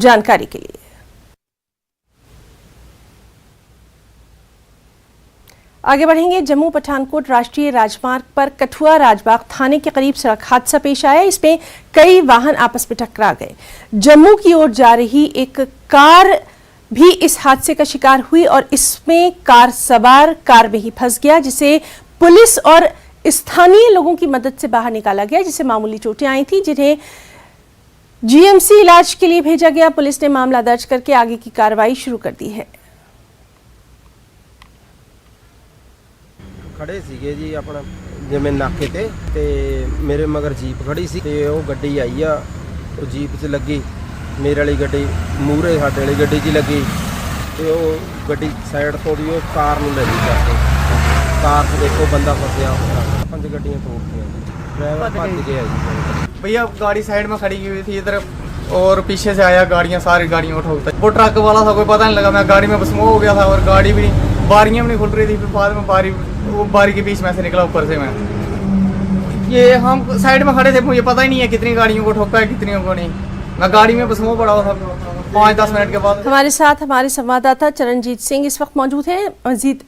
जानकारी के लिए। आगे बढ़ेंगे। जम्मू पठानकोट राष्ट्रीय राजमार्ग पर कठुआ राजबाग थाने के करीब सड़क हादसा पेश आया। इसमें कई वाहन आपस में टकरा गए। जम्मू की ओर जा रही एक कार भी इस हादसे का शिकार हुई और इसमें कार सवार कार में ही फंस गया, जिसे पुलिस और स्थानीय लोगों की मदद से बाहर निकाला गया, जिसे मामूली चोटें आई थी, जिन्हें जीएमसी इलाज के लिए भेजा गया। पुलिस ने मामला दर्ज करके आगे की कार्रवाई शुरू कर दी है। खड़े सीगे जी अपना जिमें नाके ते मेरे मगर जीप खड़ी सी ते वो गड्डी आई आ, वो जीप च लगी, मेरे वाली गड्डी मूहरे साडे वाली गड्डी च लगी ते वो गड्डी साइड तो दी वो कार नूं ले गई जाके। कार से देखो बंदा फसिया, 5 गड्डियां तोड़ दी, ड्राइवर भज गया जी। भैया गाड़ी साइड में खड़ी हुई थी इधर और पीछे से आया, सारी गाड़ियों को ठोकता। वो ट्रक वाला था, कोई पता नहीं लगा, मैं गाड़ी में बस हो गया था और गाड़ी भी नहीं, बारियां भी नहीं खुल रही थी। फिर बाद में बारी के बीच में से निकला ऊपर से मैं। ये हम साइड में खड़े थे, मुझे पता ही नहीं है कितनी गाड़ियों को ठोका है कितनी को नहीं। मैं गाड़ी में बस पड़ा हुआ था। 5-10 मिनट के बाद हमारे साथ हमारे संवाददाता चरणजीत सिंह इस वक्त मौजूद हैं। मजीद